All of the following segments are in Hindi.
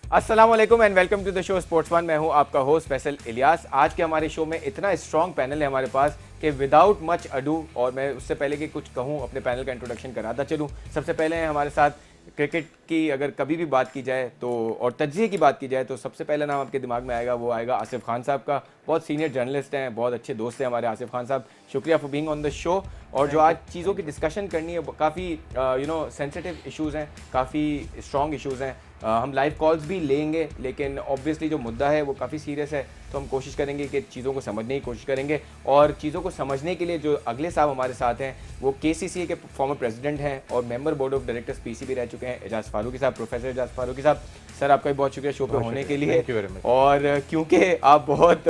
अस्सलाम वालेकुम and welcome to the show sports one. मैं हूं आपका होस्ट फैसल इलियास। आज के हमारे शो में इतना स्ट्रॉन्ग पैनल है हमारे पास कि विदाउट मच अडू, और मैं उससे पहले कि कुछ कहूं अपने पैनल का इंट्रोडक्शन कराता चलूं। सबसे पहले हैं हमारे साथ क्रिकेट की अगर कभी भी बात की जाए तो और तज्जिए की बात की जाए तो सबसे पहला नाम आपके दिमाग में आएगा, वो आएगा आसिफ खान साहब का। बहुत सीनियर जर्नलिस्ट हैं, बहुत अच्छे दोस्त हैं हमारे आसिफ खान साहब। शुक्रिया for being on the show. और जो आज चीज़ों की डिस्कशन करनी है काफ़ी सेंसिटिव इश्यूज़ हैं, काफ़ी स्ट्रॉन्ग इश्यूज़ हैं। हम लाइव कॉल्स भी लेंगे, लेकिन ऑब्वियसली जो मुद्दा है वो काफ़ी सीरियस है, तो हम कोशिश करेंगे कि चीज़ों को समझने की कोशिश करेंगे। और चीज़ों को समझने के लिए जो अगले साहब हमारे साथ हैं वो KCCA के फॉर्मर प्रेसिडेंट हैं और member board of directors PC भी रह चुके हैं, एजाज फारूकी साहब, प्रोफेसर एजाज फारूकी साहब। सर आपका भी बहुत शुक्रिया शो पे होने के लिए। और क्योंकि आप बहुत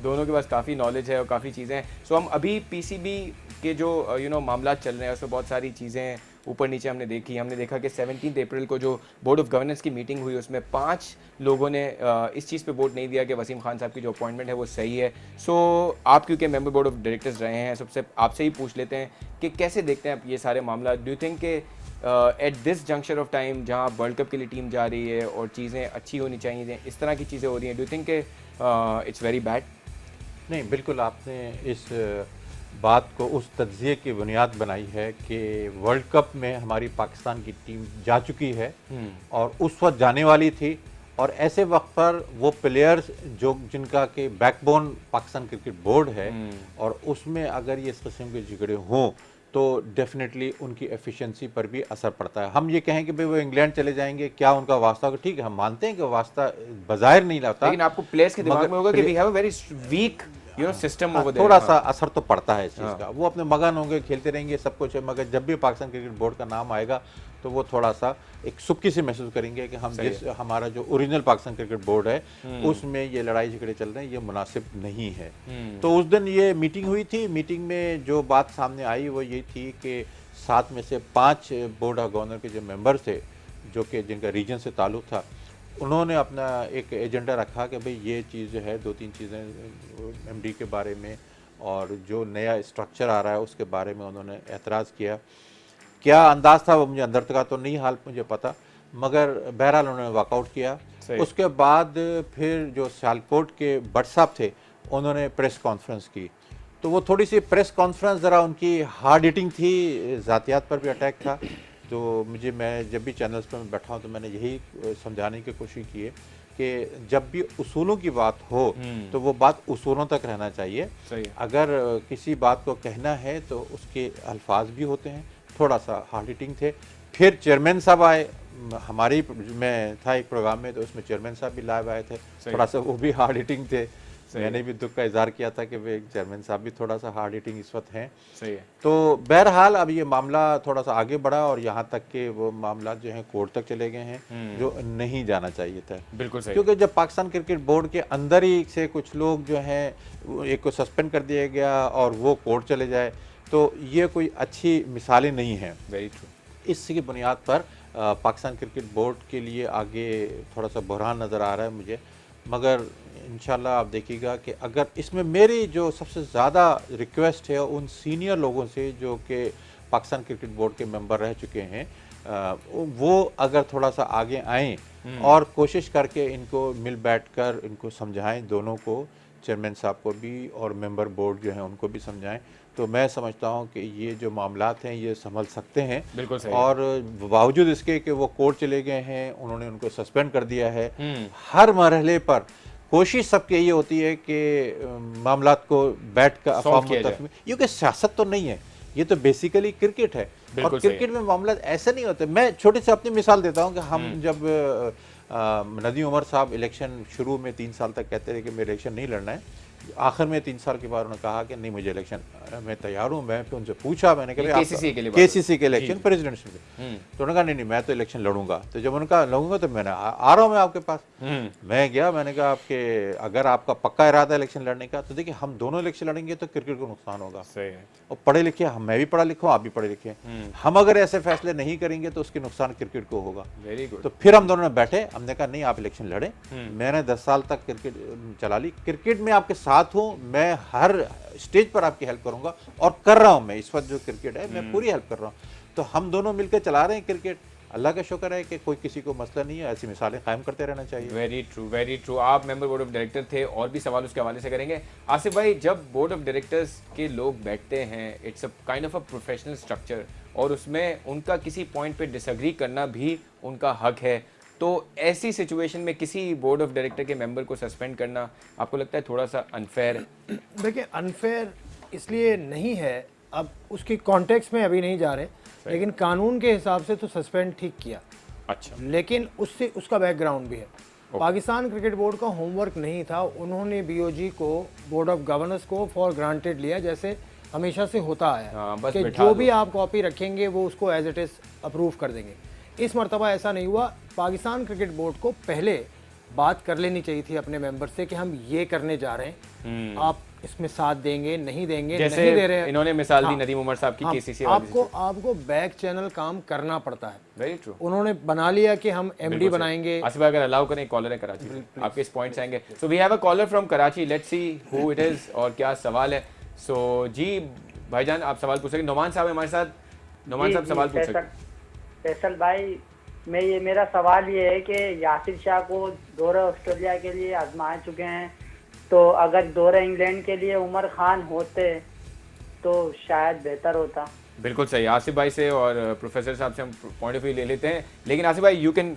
दोनों के पास काफ़ी नॉलेज है और काफ़ी चीज़ें हैं, सो हम अभी PCB के जो मामला चल रहे हैं उसमें बहुत सारी चीज़ें ऊपर नीचे हमने देखी। हमने देखा कि 17 अप्रैल को जो बोर्ड ऑफ गवर्नेंस की मीटिंग हुई उसमें 5 लोगों ने इस चीज़ पे वोट नहीं दिया कि वसीम खान साहब की जो अपॉइंटमेंट है वो सही है। सो आप क्योंकि मेंबर बोर्ड ऑफ डायरेक्टर्स रहे हैं, सबसे आपसे ही पूछ लेते हैं कि कैसे देखते हैं आप ये सारे मामला। डू यू थिंक कि at this junction of time जहाँ वर्ल्ड कप के लिए टीम जा रही है और चीज़ें अच्छी होनी चाहिए, इस तरह की चीज़ें हो रही हैं, do you think it's very bad? नहीं, बिल्कुल आपने इस बात को उस तज्ज़िये की बुनियाद बनाई है कि वर्ल्ड कप में हमारी पाकिस्तान की टीम जा चुकी है और उस वक्त जाने वाली थी, और ऐसे वक्त पर वो प्लेयर्स जो जिनका कि बैकबोन पाकिस्तान क्रिकेट बोर्ड है और उसमें अगर ये इस किस्म के झगड़े हों तो डेफिनेटली उनकी एफिशिएंसी पर भी असर पड़ता है। हम ये कहें कि भाई वो इंग्लैंड चले जाएंगे, क्या उनका वास्ता होगा? ठीक है, हम मानते हैं कि वास्ता बाज़ाहिर नहीं लाता, लेकिन आपको प्लेयर्स के दिमाग में होगा कि we have a very weak system over there. थोड़ा सा असर तो पड़ता है इस चीज़ का। वो अपने मगन होंगे, खेलते रहेंगे, सब कुछ है, मगर जब भी पाकिस्तान क्रिकेट बोर्ड का नाम आएगा तो वो थोड़ा सा एक सुक्की से महसूस करेंगे कि हम जिस हमारा जो ओरिजिनल पाकिस्तान क्रिकेट बोर्ड है उसमें ये लड़ाई झगड़े चल रहे हैं, ये मुनासिब नहीं है। तो उस दिन ये मीटिंग हुई थी। मीटिंग में जो बात सामने आई वो ये थी कि 7 में से 5 बोर्ड ऑफ गवर्नर के जो मेंबर थे, जो कि जिनका रीजन से ताल्लुक़ था, उन्होंने अपना एक एजेंडा रखा कि भाई ये चीज़ जो है 2-3 चीज़ें MD के बारे में और जो नया स्ट्रक्चर आ रहा है उसके बारे में उन्होंने एतराज़ किया। क्या अंदाज़ था वो मुझे अंदर तक तो नहीं हाल मुझे पता, मगर बहरहाल उन्होंने वॉकआउट किया। उसके बाद फिर जो सियालकोट के भट्ट साहब थे उन्होंने प्रेस कॉन्फ्रेंस की, तो वो थोड़ी सी प्रेस कॉन्फ्रेंस ज़रा उनकी हार्ड हिटिंग थी, ज़ातियात पर भी अटैक था। तो मैं जब भी चैनल्स पर बैठा हूँ तो मैंने यही समझाने की कोशिश की है कि जब भी उसूलों की बात हो तो वो बात उसूलों तक रहना चाहिए। अगर किसी बात को कहना है तो उसके अल्फाज भी होते हैं, थोड़ा सा हार्ड हिटिंग थे। फिर चेयरमैन साहब आए, हमारी मैं था एक प्रोग्राम में तो उसमें चेयरमैन साहब भी लाइव आए थे, थोड़ा सा वो भी हार्ड हिटिंग थे। मैंने भी दुख का इजहार किया था कि वे चेयरमैन साहब भी थोड़ा सा हार्ड हिटिंग इस वक्त हैं। सही है। तो बहरहाल अब ये मामला थोड़ा सा आगे बढ़ा और यहाँ तक कि वो मामला जो है कोर्ट तक चले गए हैं, जो नहीं जाना चाहिए था। बिल्कुल सही। क्योंकि जब पाकिस्तान क्रिकेट बोर्ड के अंदर ही से कुछ लोग जो हैं एक को सस्पेंड कर दिया गया और वो कोर्ट चले जाए, तो ये कोई अच्छी मिसालें नहीं हैं। Very true. इसकी बुनियाद पर पाकिस्तान क्रिकेट बोर्ड के लिए आगे थोड़ा सा बहरान नज़र आ रहा है मुझे, मगर इंशाल्लाह आप देखिएगा कि अगर इसमें मेरी जो सबसे ज़्यादा रिक्वेस्ट है उन सीनियर लोगों से जो कि पाकिस्तान क्रिकेट बोर्ड के मेंबर रह चुके हैं, वो अगर थोड़ा सा आगे आएँ और कोशिश करके इनको मिल बैठकर इनको समझाएं, दोनों को, चेयरमैन साहब को भी और मेंबर बोर्ड जो हैं उनको भी समझाएं, तो मैं समझता हूं कि ये जो मामलात हैं ये संभल सकते हैं। बिल्कुल सही। और बावजूद इसके कि वो कोर्ट चले गए हैं, उन्होंने उनको सस्पेंड कर दिया है, हर मरहले पर कोशिश सबकी ये होती है कि मामलात को बैठ कर अफवाह मुतफ़, क्योंकि सियासत तो नहीं है, ये तो बेसिकली क्रिकेट है और क्रिकेट में मामला ऐसे नहीं होते। मैं छोटी सी अपनी मिसाल देता हूँ कि हम जब नदीम उमर साहब इलेक्शन शुरू में 3 साल तक कहते रहे कि मैं इलेक्शन नहीं लड़ना है, आखिर में 3 साल के बाद उन्होंने कहा कि नहीं मुझे इलेक्शन मैं तैयार हूँ। मैं फिर उनसे पूछा, मैंने कहा KCC के इलेक्शन प्रेसिडेंट में, तो उन्होंने कहा नहीं मैं तो इलेक्शन लड़ूंगा। तो जब उन्होंने लड़ूंगा तो मैंने आ रहा हूँ मैं आपके पास। मैं गया, मैंने कहा आपके अगर आपका पक्का इरादा इलेक्शन लड़ने का तो देखिए हम दोनों इलेक्शन लड़ेंगे तो क्रिकेट को नुकसान होगा। और पढ़े लिखे मैं भी पढ़ा लिखा हूँ, आप भी पढ़े लिखे, हम अगर ऐसे फैसले नहीं करेंगे तो उसके नुकसान क्रिकेट को होगा। Very good. तो फिर हम दोनों ने बैठे, हमने कहा नहीं आप इलेक्शन लड़े। मैंने 10 साल तक क्रिकेट चला ली, क्रिकेट में आपके साथ हूँ, मैं हर स्टेज पर आपकी हेल्प करूंगा और कर रहा हूं। मैं इस वक्त जो क्रिकेट है मैं पूरी हेल्प कर रहा हूं, तो हम दोनों मिलकर चला रहे हैं क्रिकेट। अल्लाह का शुक्र है कि कोई किसी को मसला नहीं है, ऐसी मिसालें कायम करते रहना चाहिए। Very true, very true. आप मेंबर बोर्ड ऑफ डायरेक्टर थे, और भी सवाल उसके हवाले से करेंगे। आसिफ भाई, जब बोर्ड ऑफ डायरेक्टर्स के लोग बैठते हैं, it's a kind of a professional structure, और उसमें उनका किसी पॉइंट पे डिसएग्री करना भी उनका हक है, तो ऐसी सिचुएशन में किसी बोर्ड ऑफ डायरेक्टर के मेंबर को सस्पेंड करना आपको लगता है थोड़ा सा अनफेयर है? देखिए, अनफेयर इसलिए नहीं है, अब उसकी कॉन्टेक्स्ट में अभी नहीं जा रहे, लेकिन कानून के हिसाब से तो सस्पेंड ठीक किया। अच्छा, लेकिन उससे उसका बैकग्राउंड भी है। पाकिस्तान क्रिकेट बोर्ड का होमवर्क नहीं था, उन्होंने बीओजी को, बोर्ड ऑफ गवर्नर्स को फॉर ग्रांटेड लिया, जैसे हमेशा से होता आया हाँ, है बस कि बिठा जो दो। भी आप कॉपी रखेंगे वो उसको एज इट इज़ अप्रूव कर देंगे। इस मर्तबा ऐसा नहीं हुआ। पाकिस्तान क्रिकेट बोर्ड को पहले बात कर लेनी चाहिए थी अपने मेंबर से कि हम ये करने जा रहे हैं, आप इसमें साथ देंगे, नहीं देंगे, जैसे नहीं दे रहे हैं। इन्होंने मिसाल दी हाँ, नदीम उमर साहब की हाँ, केसीसी वाली। आपको बैक चैनल काम करना पड़ता है। Very true. उन्होंने बना लिया कि हम एमडी बनाएंगे। आसिफ भाई, अगर अलाउ करें, कॉलर है कराची से, आपके इस पॉइंट से आएंगे। So we have a caller from Karachi, let's see who it is और क्या सवाल है। सो जी भाईजान, आप सवाल पूछ सकें। नोमान साहब हमारे साथ। नोमान साहब सवाल पूछ सकते। फैसल भाई, मेरा सवाल ये है कि यासिर शाह को दौरे ऑस्ट्रेलिया के लिए आजमा चुके हैं, तो अगर दौरे इंग्लैंड के लिए उमर खान होते तो शायद बेहतर होता। बिल्कुल सही। आसिफ भाई से और प्रोफेसर साहब से हम पॉइंट ऑफ व्यू ले लेते हैं, लेकिन आसिफ भाई you can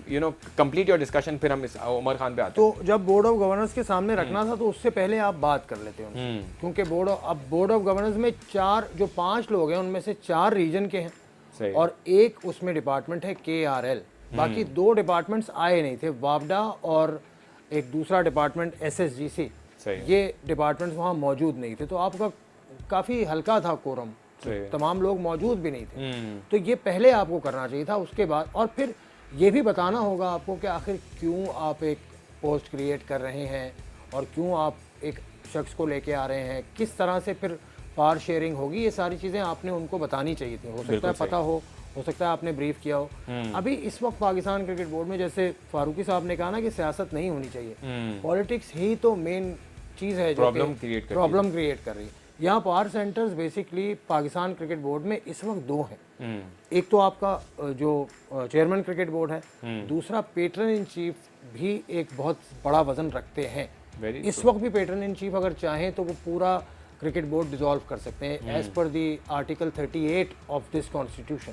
complete your discussion, फिर हम इस उमर खान पे आते हैं। तो जब बोर्ड ऑफ गवर्नर्स के सामने रखना था तो उससे पहले आप बात कर लेते हैं, क्योंकि बोर्ड ऑफ गवर्नर्स में जो 5 लोग हैं उनमें से 4 रीजन के हैं सही। और एक उसमें डिपार्टमेंट है KRL। बाकी 2 डिपार्टमेंट्स आए नहीं थे, वापडा और एक दूसरा डिपार्टमेंट SSGC, ये डिपार्टमेंट्स वहाँ मौजूद नहीं थे, तो आपका काफ़ी हल्का था कोरम, तमाम लोग मौजूद भी नहीं थे। तो ये पहले आपको करना चाहिए था, उसके बाद और फिर ये भी बताना होगा आपको कि आखिर क्यों आप एक पोस्ट क्रिएट कर रहे हैं और क्यों आप एक शख्स को लेके आ रहे हैं, किस तरह से फिर पावर शेयरिंग होगी, ये सारी चीज़ें आपने उनको बतानी चाहिए थी। हो सकता है पता हो सकता है आपने ब्रीफ किया हो। अभी इस वक्त पाकिस्तान क्रिकेट बोर्ड में, जैसे फारूकी साहब ने कहा ना कि सियासत नहीं होनी चाहिए, पॉलिटिक्स ही तो मेन चीज़ है जो प्रॉब्लम क्रिएट कर रही है। यहाँ power centres basically Pakistan cricket board में इस वक्त 2 हैं। एक तो आपका जो चेयरमैन क्रिकेट बोर्ड है, दूसरा पेट्रन इन चीफ भी एक बहुत बड़ा वजन रखते हैं। इस वक्त भी पेट्रन इन चीफ अगर चाहें तो वो पूरा क्रिकेट बोर्ड डिसॉल्व कर सकते हैं as per the article 38 of this constitution.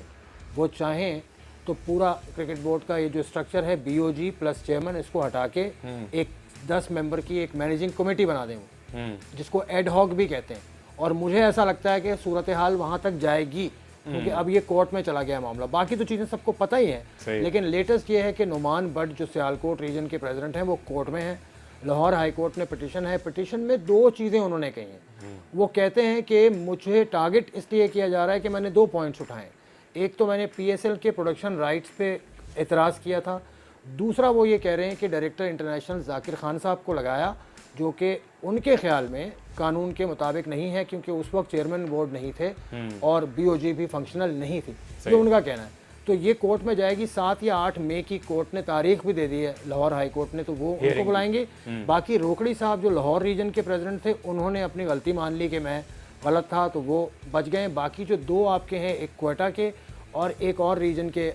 वो चाहें तो पूरा क्रिकेट बोर्ड का ये जो स्ट्रक्चर है, BOG प्लस चेयरमैन, इसको हटा के एक 10 मेंबर की एक मैनेजिंग कमेटी बना दें, जिसको एड हॉक भी कहते हैं। और मुझे ऐसा लगता है कि सूरत हाल वहाँ तक जाएगी, क्योंकि अब ये कोर्ट में चला गया मामला। बाकी तो चीज़ें सबको पता ही है, लेकिन लेटेस्ट ये है कि नुमान बट जो सियालकोट रीजन के प्रेसिडेंट हैं वो कोर्ट में हैं। लाहौर हाई कोर्ट में पिटीशन है, पिटीशन में 2 चीज़ें उन्होंने कही हैं। वो कहते हैं कि मुझे टारगेट इसलिए किया जा रहा है कि मैंने 2 पॉइंट्स उठाए। एक तो मैंने PSL के प्रोडक्शन राइट्स पे एतराज़ किया था, दूसरा वो ये कह रहे हैं कि डायरेक्टर इंटरनेशनल जाकिर खान साहब को लगाया, जो कि उनके ख्याल में कानून के मुताबिक नहीं है, क्योंकि उस वक्त चेयरमैन बोर्ड नहीं थे और BOG भी फंक्शनल नहीं थी, ये उनका कहना है। तो ये कोर्ट में जाएगी। 7 या 8 मई की कोर्ट ने तारीख भी दे दी है लाहौर हाई कोर्ट ने, तो वो उनको बुलाएंगे। बाकी रोकड़ी साहब जो लाहौर रीजन के प्रेसिडेंट थे, उन्होंने अपनी गलती मान ली कि मैं गलत था, तो वो बच गए। बाकी जो 2 आपके हैं, एक क्वेटा के और एक और रीजन के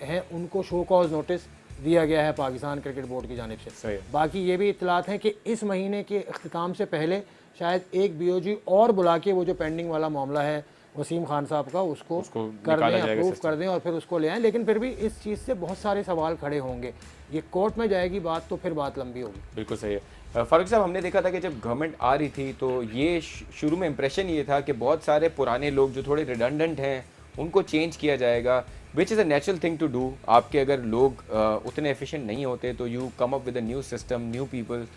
हैं, उनको शो कॉज नोटिस दिया गया है पाकिस्तान क्रिकेट बोर्ड की जानिब से। बाकी ये भी इत्तलात हैं कि इस महीने के अख्तिताम से पहले शायद एक BOG और बुला के वो जो पेंडिंग वाला मामला है वसीम खान साहब का, उसको कर दें, अप्रूव कर दें और फिर उसको ले आएँ। लेकिन फिर भी इस चीज़ से बहुत सारे सवाल खड़े होंगे। ये कोर्ट में जाएगी बात, तो फिर बात लंबी होगी। बिल्कुल सही है। फारूक साहब, हमने देखा था कि जब गवर्नमेंट आ रही थी तो ये शुरू में इंप्रेशन ये था कि बहुत सारे पुराने लोग जो थोड़े रिडंडेंट हैं उनको चेंज किया जाएगा, which is a natural thing to do. आपके अगर लोग उतने एफिशिएंट नहीं होते तो you come up with a new system, new people.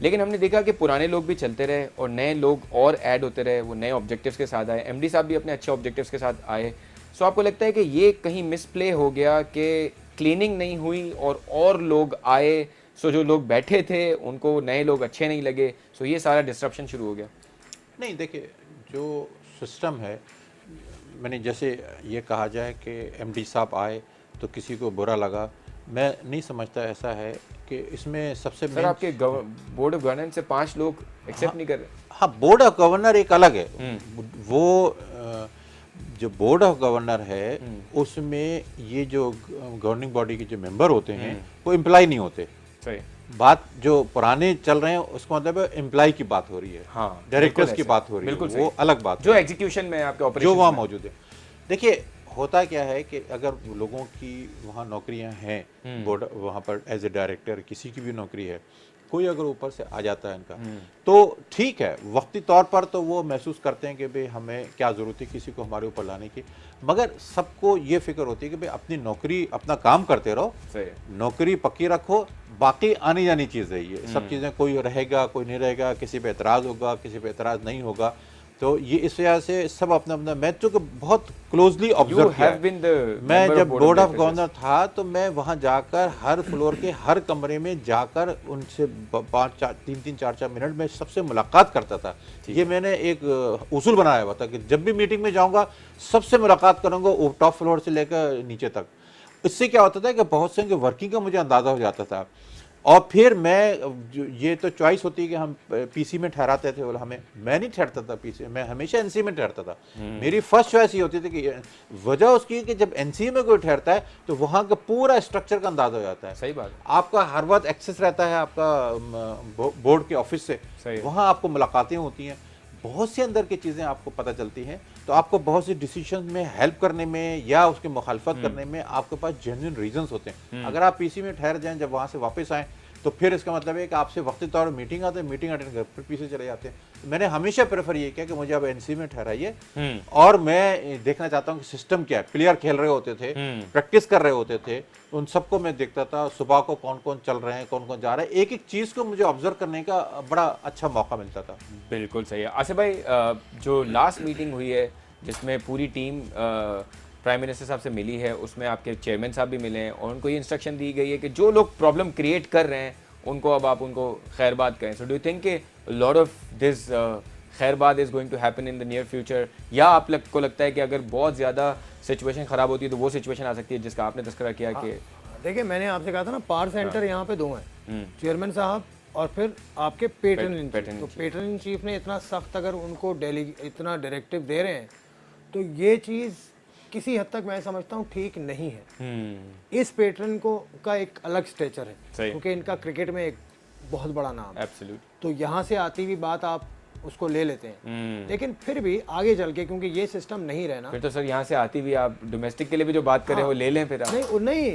लेकिन हमने देखा कि पुराने लोग भी चलते रहे और नए लोग और ऐड होते रहे, वो नए ऑब्जेक्टिव्स के साथ आए। MD साहब भी अपने अच्छे ऑब्जेक्टिव्स के साथ आए। सो आपको लगता है कि ये कहीं मिसप्ले हो गया कि क्लीनिंग नहीं हुई और लोग आए, सो जो लोग बैठे थे उनको नए लोग अच्छे नहीं लगे, सो ये सारा डिस्ट्रप्शन शुरू हो गया? नहीं, देखिए, जो सिस्टम है, मैंने जैसे ये कहा जाए कि MD साहब आए तो किसी को बुरा लगा, मैं नहीं समझता ऐसा है कि इसमें सबसे सर आपके बोर्ड ऑफ गवर्नेंस से 5 लोग एक्सेप्ट नहीं कर रहे। हाँ, बोर्ड ऑफ गवर्नर एक अलग है। वो जो बोर्ड ऑफ गवर्नर है उसमें ये जो गवर्निंग बॉडी के जो मेंबर होते हैं वो एम्प्लॉय नहीं होते। सही। बात जो पुराने चल रहे हैं उसका मतलब एम्प्लॉय की बात हो रही है, हाँ, डायरेक्टर्स की बात हो रही है, वो अलग बात जो एग्जीक्यूशन में आपके ऑपरेशन जो वहाँ मौजूद है। देखिए होता क्या है कि अगर लोगों की वहाँ नौकरियाँ हैं बोर्ड वहाँ पर एज ए डायरेक्टर किसी की भी नौकरी है, कोई अगर ऊपर से आ जाता है इनका तो ठीक है, वक्ती तौर पर तो वो महसूस करते हैं कि भाई हमें क्या ज़रूरत है किसी को हमारे ऊपर लाने की, मगर सबको ये फिक्र होती है कि भाई अपनी नौकरी अपना काम करते रहो, नौकरी पक्की रखो, बाकी आनी जानी चीज़ है ये सब चीज़ें, कोई रहेगा कोई नहीं रहेगा, किसी पे एतराज़ होगा किसी पे एतराज़ नहीं होगा, तो ये इस वजह से सब अपना अपना, मैं तो बहुत क्लोजली ऑब्जर्व किया। मैं जब बोर्ड ऑफ गवर्नर था तो मैं वहाँ जाकर हर फ्लोर के हर कमरे में जाकर उनसे 3-4 मिनट में सबसे मुलाकात करता था। ये मैंने एक उसूल बनाया हुआ था कि जब भी मीटिंग में जाऊँगा सबसे मुलाकात करूँगा टॉप फ्लोर से लेकर नीचे तक। इससे क्या होता था कि बहुत से वर्किंग का मुझे अंदाज़ा हो जाता था। और फिर मैं ये तो चॉइस होती है कि हम पीसी में ठहराते थे, हमें मैं नहीं ठहरता था पीसी, मैं हमेशा एनसी में ठहरता था। मेरी फर्स्ट चॉइस ये होती थी कि वजह उसकी कि जब एनसी में कोई ठहरता है तो वहाँ का पूरा स्ट्रक्चर का अंदाजा हो जाता है। सही बात। आपका हर वक्त एक्सेस रहता है आपका बोर्ड के ऑफिस से, वहाँ आपको मुलाकातें होती हैं, बहुत सी अंदर की चीज़ें आपको पता चलती हैं, तो आपको बहुत सी डिसीजन में हेल्प करने में या उसकी मुखालफत करने में आपके पास जेन्युइन रीजंस होते हैं। अगर आप पीसी में ठहर जाएं जब वहाँ से वापस आएँ तो फिर इसका मतलब है कि आपसे वक्ती तौर पर मीटिंग आते हैं, मीटिंग अटेंड कर फिर पीछे चले जाते हैं। तो मैंने हमेशा प्रेफर ये किया कि मुझे अब एनसी में ठहराइए और मैं देखना चाहता हूँ कि सिस्टम क्या है। प्लेयर खेल रहे होते थे, प्रैक्टिस कर रहे होते थे, उन सबको मैं देखता था, सुबह को कौन कौन चल रहे हैं कौन कौन जा रहा है, एक एक चीज़ को मुझे ऑब्जर्व करने का बड़ा अच्छा मौका मिलता था। बिल्कुल सही है। आसिफ भाई, जो लास्ट मीटिंग हुई है जिसमें पूरी टीम प्राइम मिनिस्टर साहब से मिली है, उसमें आपके चेयरमैन साहब भी मिले हैं और उनको ये इंस्ट्रक्शन दी गई है कि जो लोग प्रॉब्लम क्रिएट कर रहे हैं उनको अब आप उनको खैरबाद करें। सो डू यू थिंक कि लॉट ऑफ दिस खैरबाद is going to happen in the near future, या आप को लगता है कि अगर बहुत ज़्यादा सिचुएशन ख़राब होती है तो वो सिचुएशन आ सकती है जिसका आपने तस्करा किया कि देखिए मैंने आपसे कहा था ना पावर सेंटर यहाँ पे 2 हैं, चेयरमैन साहब और फिर आपके पेट्रन इन चीफ। तो पेट्रन इन चीफ ने इतना सख्त अगर उनको इतना डायरेक्टिव दे रहे हैं तो ये चीज़ किसी हद तक मैं समझता हूँ ठीक नहीं है। इस पेट्रन को का एक अलग स्टेचर है क्योंकि इनका क्रिकेट में एक बहुत बड़ा नाम है। एब्सोल्यूट। तो यहाँ से आती हुई बात आप उसको ले लेते हैं, लेकिन फिर भी आगे चल के क्योंकि ये सिस्टम नहीं रहना, फिर तो सर यहाँ से आती हुई आप डोमेस्टिक के लिए भी जो बात कर रहे हैं वो ले लें फिर आप। नहीं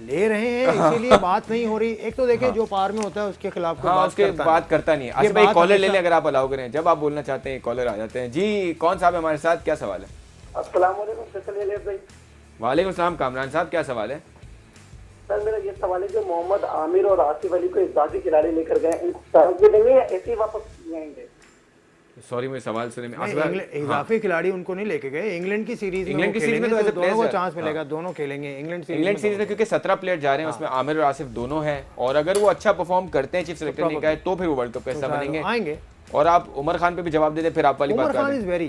ले रहे हैं इसीलिए बात नहीं हो रही। एक तो देखिए जो पार में होता है उसके खिलाफ कोई बात करता नहीं। अच्छा भाई कॉलर ले लें अगर आप अलाउ करें, जब आप बोलना चाहते हैं कॉलर आ जाते हैं। जी कौन साहब हमारे साथ, क्या सवाल है? अस्सलाम वालेकुम फैसल इलियास भाई। वालेकुम सलाम कामरान साहब, क्या सवाल है? सर मेरा ये सवाल है, जो मोहम्मद आमिर और आसिफ अली को इजाफी खिलाड़ी लेकर गए, इनको तरक्की देंगे या ऐसे ही वापस जाएंगे? सॉरी मुझे सवाल सुने में इजाफी खिलाड़ी उनको नहीं लेके गए। इंग्लैंड की सीरीज में तो दोनों को चांस मिलेगा, दोनों खेलेंगे इंग्लैंड सीरीज में क्योंकि 17 प्लेयर जा रहे हैं, उसमें आमिर और आसिफ दोनों हैं और अगर वो अच्छा परफॉर्म करते हैं चीफ सेलेक्टर ने कहा है तो फिर वो वर्ल्ड कप का हिस्सा बनेंगे आएंगे। और आप उमर खान पे भी जवाब दे दें फिर आप वाली बात Umar Khan is very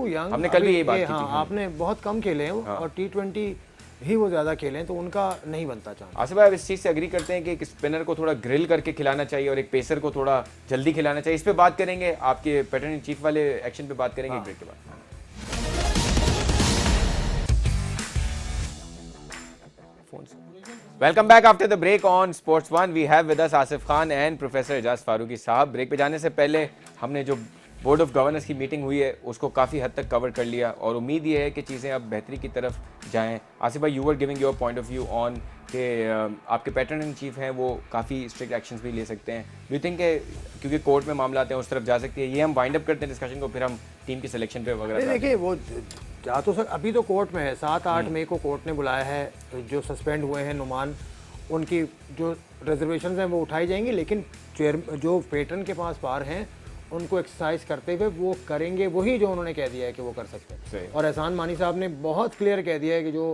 young, हमने कल भी यही बात की थी। आपने बहुत कम खेले हैं और T20 ही वो ज्यादा खेले हैं तो उनका नहीं बनता चांस। आसिफ भाई इस चीज़ से एग्री करते हैं कि एक स्पिनर को थोड़ा ग्रिल करके खिलाना चाहिए और एक पेसर को थोड़ा जल्दी खिलाना चाहिए? इस पे बात करेंगे, आपके पैटर्न इन चीफ वाले एक्शन पे बात करेंगे ब्रेक के बाद। Welcome back after the break on Sports One. We have with us Asif Khan and professor Ejaz Farooqi साहब। ब्रेक पे जाने से पहले हमने जो बोर्ड ऑफ गवर्नर्स की मीटिंग हुई है उसको काफ़ी हद तक कवर कर लिया और उम्मीद ये है कि चीज़ें अब बेहतरी की तरफ जाएं। आसिफ भाई, you were giving your point of view on कि आपके पैटर्न इन चीफ हैं वो काफ़ी स्ट्रिक्ट एक्शंस भी ले सकते हैं। डू यू थिंक क्योंकि कोर्ट में मामला आते हैं उस तरफ जा सकती है? ये हम वाइंड अप करते हैं डिस्कशन को, फिर हम टीम की सिलेक्शन पे वगैरह। देखिए वो जा तो सर अभी तो कोर्ट में है, 7-8 मई को कोर्ट ने बुलाया है। जो सस्पेंड हुए हैं नुमान, उनकी जो रिजर्वेशन हैं वो उठाई जाएंगी, लेकिन जो पैटर्न के पास पार हैं उनको एक्सरसाइज करते हुए वो करेंगे वही जो उन्होंने कह दिया है कि वो कर सकते हैं। और एहसान मानी साहब ने बहुत क्लियर कह दिया है कि जो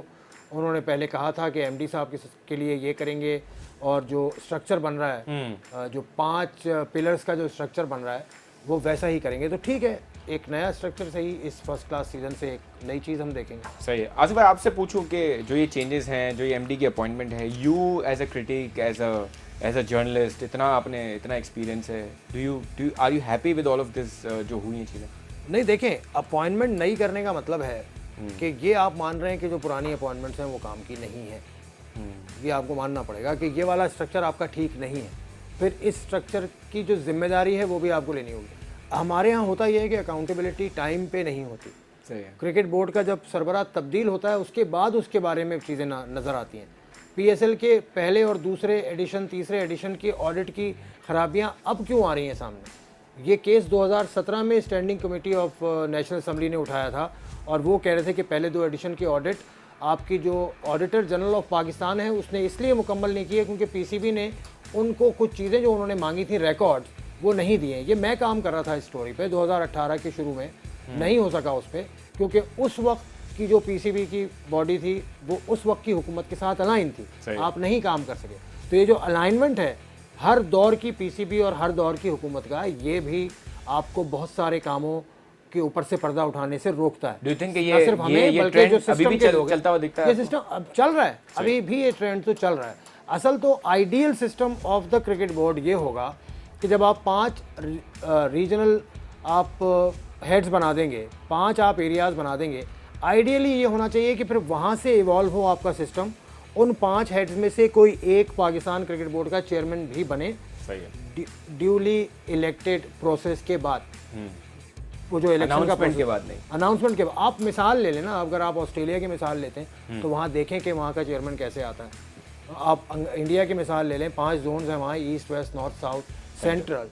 उन्होंने पहले कहा था कि एमडी साहब के लिए ये करेंगे और जो स्ट्रक्चर बन रहा है, जो 5 पिलर्स का जो स्ट्रक्चर बन रहा है वो वैसा ही करेंगे। तो ठीक है, एक नया स्ट्रक्चर से ही इस फर्स्ट क्लास सीजन से एक नई चीज़ हम देखेंगे। सही है। आसिफ भाई आपसे पूछूं कि जो ये चेंजेस हैं, जो ये एमडी की अपॉइंटमेंट है, you as a critic, as a journalist, इतना आपने इतना एक्सपीरियंस है, are you happy with all of this जो हुई हैं चीज़ें? नहीं देखें, अपॉइंटमेंट नई करने का मतलब है कि ये आप मान रहे हैं कि जो पुरानी अपॉइंटमेंट्स हैं वो काम की नहीं है। ये आपको मानना पड़ेगा कि ये वाला स्ट्रक्चर आपका ठीक नहीं है। फिर इस स्ट्रक्चर की जो जिम्मेदारी है वो भी आपको लेनी होगी। हमारे यहाँ होता यह है कि अकाउंटेबिलिटी टाइम पे नहीं होती। सही है। क्रिकेट बोर्ड का जब सरबराह तब्दील होता है उसके बाद उसके बारे में चीज़ें नज़र आती हैं। PSL के पहले और दूसरे एडिशन, तीसरे एडिशन की ऑडिट की खराबियाँ अब क्यों आ रही हैं सामने? ये केस 2017 में standing committee of national assembly ने उठाया था और वो कह रहे थे कि पहले 2 एडिशन की ऑडिट आपकी जो ऑडिटर जनरल ऑफ पाकिस्तान है उसने इसलिए मुकम्मल नहीं की है क्योंकि PCB ने उनको कुछ चीज़ें जो उन्होंने मांगी थी रिकॉर्ड्स वो नहीं दिए। ये मैं काम कर रहा था इस स्टोरी पे 2018 के शुरू में, नहीं हो सका उस पर क्योंकि उस वक्त की जो PCB की बॉडी थी वो उस वक्त की हुकूमत के साथ अलाइन थी, आप नहीं काम कर सके। तो ये जो अलाइनमेंट है हर दौर की PCB और हर दौर की हुकूमत का, ये भी आपको बहुत सारे कामों के ऊपर से पर्दा उठाने से रोकता है। Do you think कि ना सिर्फ हमें बल्कि जो अभी भी सिस्टम चलता हुआ दिखता है? ये सिस्टम अब चल रहा है, अभी भी ये ट्रेंड तो चल रहा है। असल तो ideal system of the cricket board ये होगा कि जब आप 5 रीजनल आप हेड्स बना देंगे, 5 आप एरियाज बना देंगे, आइडियली ये होना चाहिए कि फिर वहाँ से इवॉल्व हो आपका सिस्टम। उन 5 हेड्स में से कोई एक पाकिस्तान क्रिकेट बोर्ड का चेयरमैन भी बने, सही है, ड्यूली इलेक्टेड प्रोसेस के बाद। वो जो इलेक्शन का अनाउंसमेंट के बाद नहीं, अनाउंसमेंट के बाद। आप मिसाल ले लेना, अगर आप ऑस्ट्रेलिया की मिसाल लेते हैं तो वहाँ देखें कि वहाँ का चेयरमैन कैसे आता है। आप इंडिया की मिसाल ले लें, 5 जोन्स हैं वहाँ, east, west, north, south, central,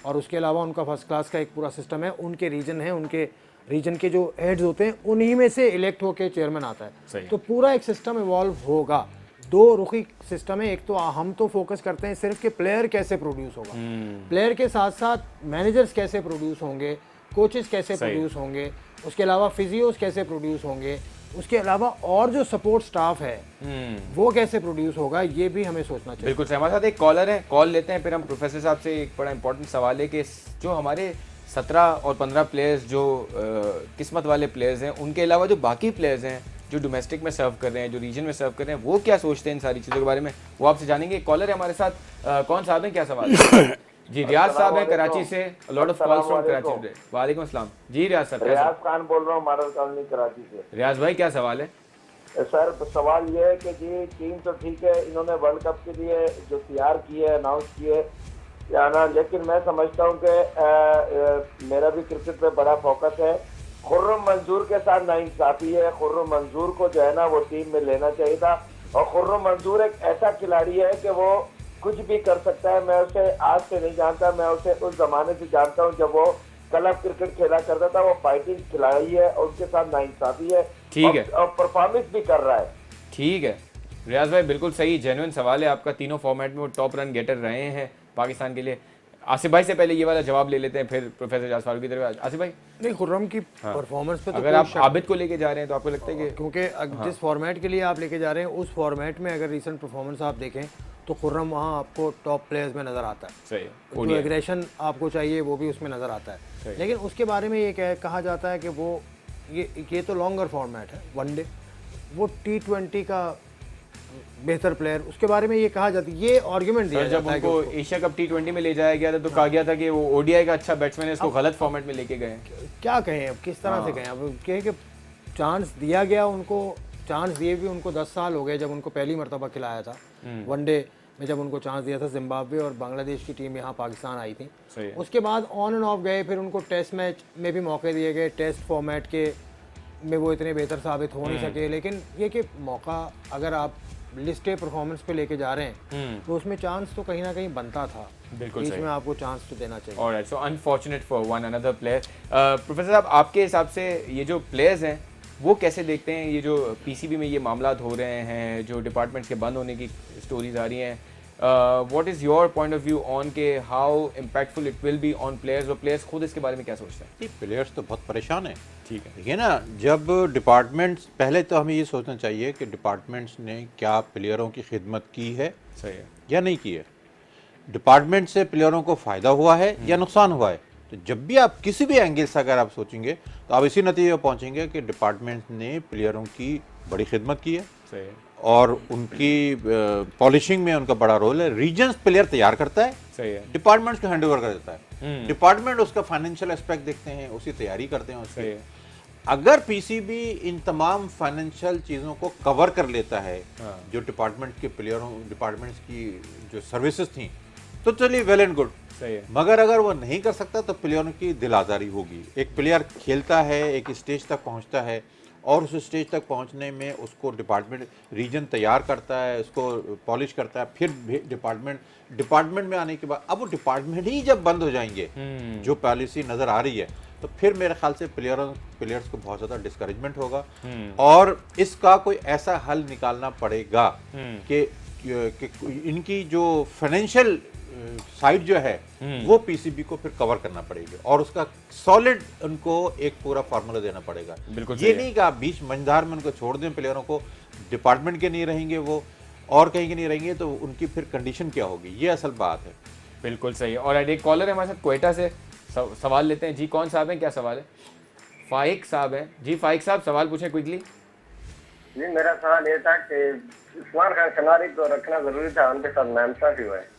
और उसके अलावा उनका फर्स्ट क्लास का एक पूरा सिस्टम है। उनके रीजन है, उनके रीजन के जो हेड्स होते हैं उन्हीं में से इलेक्ट होकर चेयरमैन आता है। तो पूरा एक सिस्टम इवॉल्व होगा। 2 रुखी सिस्टम है। एक तो हम तो फोकस करते हैं सिर्फ कि प्लेयर कैसे प्रोड्यूस होगा, प्लेयर के साथ साथ मैनेजर्स कैसे प्रोड्यूस होंगे, कोचेस कैसे प्रोड्यूस होंगे, उसके अलावा फिजियोस कैसे प्रोड्यूस होंगे, उसके अलावा और जो सपोर्ट स्टाफ है वो कैसे प्रोड्यूस होगा, ये भी हमें सोचना चाहिए। बिल्कुल सही। हमारे साथ एक कॉलर है, कॉल लेते हैं, फिर हम प्रोफेसर साहब से एक बड़ा इंपॉर्टेंट सवाल है कि जो हमारे 17 और 15 प्लेयर्स जो किस्मत वाले प्लेयर्स हैं, उनके अलावा जो बाकी प्लेयर्स हैं जो डोमेस्टिक में सर्व कर रहे हैं, जो रीजन में सर्व कर रहे हैं, वो क्या सोचते हैं इन सारी चीज़ों के बारे में, वो आपसे जानेंगे। कॉलर है हमारे साथ, कौन साहब है, क्या सवाल है? जी रियाज साहब है कराची से, lot of calls from Karachi today. वालेकुम अस्सलाम। जी रियाज साहब, रियाज खान बोल रहा हूँ, मॉडल कॉलोनी कराची से। रियाज भाई क्या सवाल है? सर सवाल ये है कि जी टीम तो ठीक है, इन्होंने वर्ल्ड कप के लिए जो तैयार की है, अनाउंस किए या ना, लेकिन मैं समझता हूँ कि मेरा भी क्रिकेट पे बड़ा फोकस है। खुर्रम मंजूर के साथ नाइंसाफी है। खुर्रम मंजूर को जो है ना वो टीम में लेना चाहिए था, और खुर्रम मंजूर एक ऐसा खिलाड़ी है कि वो कुछ भी कर सकता है। मैं उसे आज से नहीं जानता, मैं उसे उस जमाने से जानता हूँ जब वो क्लब क्रिकेट खेला करता था। वो फाइटिंग खिलाड़ी है और उसके साथ नाइंसाफी है, ठीक है, और परफॉर्मेंस भी कर रहा है। ठीक है रियाज भाई, बिल्कुल सही जेन्युइन सवाल है आपका। तीनों फॉर्मेट में वो टॉप रन गेटर रहे हैं पाकिस्तान के लिए। आसिफ भाई से पहले ये वाला जवाब ले लेते हैं, फिर प्रोफेसर जाज फारूकी की तरफ। आसिफ भाई, नहीं, खुर्रम की परफॉर्मेंस पे तो अगर आप आबिद को लेके जा रहे हैं तो आपको लगता है कि क्योंकि जिस फॉर्मेट के लिए आप लेके जा रहे हैं उस फॉर्मेट में अगर रीसेंट परफॉर्मेंस आप देखें तो खुर्रम वहाँ आपको टॉप प्लेयर्स में नज़र आता है। सही है, जो एग्रेशन आपको चाहिए वो भी उसमें नज़र आता है। लेकिन उसके बारे में ये कहा जाता है कि वो ये तो लॉन्गर फॉर्मेट है, वनडे, वो T20 का बेहतर प्लेयर, उसके बारे में ये कहा जाता है, ये आर्गुमेंट दिया जब जाता है उनको एशिया कप T20 में ले जाया गया था तो कहा गया था कि वो ODI का अच्छा बैट्समैन है, इसको गलत फॉर्मेट में लेके गए। क्या कहें अब, किस तरह से कहें अब, कहें कि चांस दिया गया उनको, चांस दिए भी उनको 10 साल हो गए जब उनको पहली मरतबा खिलाया था वनडे में, जब उनको चांस दिया था जिम्बाब्वे और बांग्लादेश की टीम यहाँ पाकिस्तान आई थी। उसके बाद ऑन एंड ऑफ गए, फिर उनको टेस्ट मैच में भी मौके दिए गए, टेस्ट फॉर्मेट के में वो इतने बेहतर साबित हो नहीं सके। लेकिन ये कि मौका अगर आप लिस्टे परफॉर्मेंस पे लेके जा रहे हैं तो उसमें चांस तो कहीं ना कहीं बनता था, बिल्कुल बीच में आपको चांस तो देना चाहिए। Alright, so unfortunate for one another player. Professor साहब, आपके हिसाब से ये जो प्लेयर्स हैं वो कैसे देखते हैं, ये जो PCB में ये मामलात हो रहे हैं, जो डिपार्टमेंट्स के बंद होने की स्टोरीज आ रही हैं, what is your point of view on के how impactful it will be on players, और प्लेयर्स खुद इसके बारे में क्या सोचते हैं? प्लेयर्स तो बहुत परेशान है। ठीक है, देखिए ना, जब डिपार्टमेंट्स, पहले तो हमें ये सोचना चाहिए कि डिपार्टमेंट्स ने क्या प्लेयरों की खिदमत की है, सही है, या नहीं की है। डिपार्टमेंट से प्लेयरों को फ़ायदा हुआ है या नुकसान हुआ है। तो जब भी आप किसी भी एंगल से अगर आप सोचेंगे तो आप इसी नतीजे पर पहुँचेंगे कि डिपार्टमेंट ने प्लेयरों की बड़ी खिदमत की है, सही है, और उनकी पॉलिशिंग में उनका बड़ा रोल है। रीजन्स प्लेयर तैयार करता है, सही है, डिपार्टमेंट्स को हैंड ओवर कर देता है, डिपार्टमेंट उसका फाइनेंशियल एस्पेक्ट देखते हैं, उसी तैयारी करते हैं सही उसकी। है, अगर पीसीबी इन तमाम फाइनेंशियल चीज़ों को कवर कर लेता है, जो डिपार्टमेंट के प्लेयरों, डिपार्टमेंट्स की जो सर्विसेज थी, तो चलिए वेल एंड गुड। सही है, मगर अगर वो नहीं कर सकता तो प्लेयरों की दिल आज़ारी होगी। एक प्लेयर खेलता है, एक स्टेज तक पहुंचता है, और उस स्टेज तक पहुंचने में उसको डिपार्टमेंट रीजन तैयार करता है, उसको पॉलिश करता है, फिर डिपार्टमेंट में आने के बाद अब वो डिपार्टमेंट ही जब बंद हो जाएंगे, जो पॉलिसी नज़र आ रही है, तो फिर मेरे ख्याल से प्लेयर्स को बहुत ज़्यादा डिस्करेजमेंट होगा। और इसका कोई ऐसा हल निकालना पड़ेगा कि इनकी जो फाइनेंशियल साइड जो है वो पीसीबी को फिर कवर करना पड़ेगी, और उसका सॉलिड उनको एक पूरा फार्मूला देना पड़ेगा। बिल्कुल ये नहीं कि आप बीच मंझधार में उनको छोड़ दें, प्लेयरों को, डिपार्टमेंट के नहीं रहेंगे वो और कहीं के नहीं रहेंगे, तो उनकी फिर कंडीशन क्या होगी, ये असल बात है। बिल्कुल सही है। और एक कॉलर है हमारे साथ क्वेटा से, सवाल लेते हैं जी। कौन साहब हैं, क्या सवाल है? फाइक साहब हैं जी। फाइक साहब सवाल पूछें क्विकली। जी मेरा सवाल ये था कि उस्मान खान शनारी को रखना जरूरी था, उनके साथ नाइंसाफी हुआ है।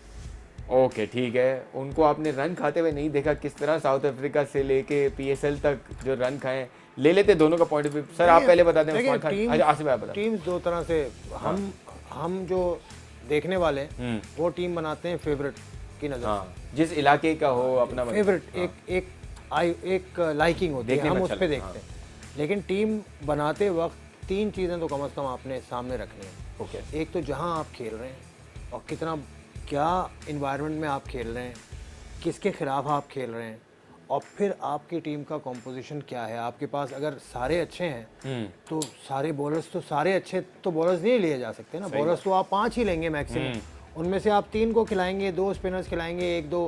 ओके ठीक है, उनको आपने रन खाते हुए नहीं देखा, किस तरह साउथ अफ्रीका से लेके पीएसएल तक जो रन खाए, ले लेते दोनों का पॉइंट ऑफ व्यू। सर आप पहले बता दें उस्मान खान। अच्छा आसिफ भाई बता। टीम्स दो तरह से, हम जो देखने वाले हैं वो टीम बनाते हैं फेवरेट की नजर से, जिस इलाके का हो अपना फेवरेट एक लाइकिंग होती है, हम उस पर देखते हैं। लेकिन टीम बनाते वक्त तीन चीज़ें तो कम से कम आपने सामने रखनी है। ओके, एक तो जहां आप खेल रहे हैं और कितना, क्या इन्वायरमेंट में आप खेल रहे हैं, किसके खिलाफ आप खेल रहे हैं, और फिर आपकी टीम का कॉम्पोजिशन क्या है। आपके पास अगर सारे अच्छे हैं तो सारे बॉलर्स, तो सारे अच्छे तो बॉलर्स नहीं लिए जा सकते ना, बॉलर्स तो आप 5 ही लेंगे मैक्सिमम, उनमें से आप 3 को खिलाएंगे, 2 स्पिनर्स खिलाएंगे, 1-2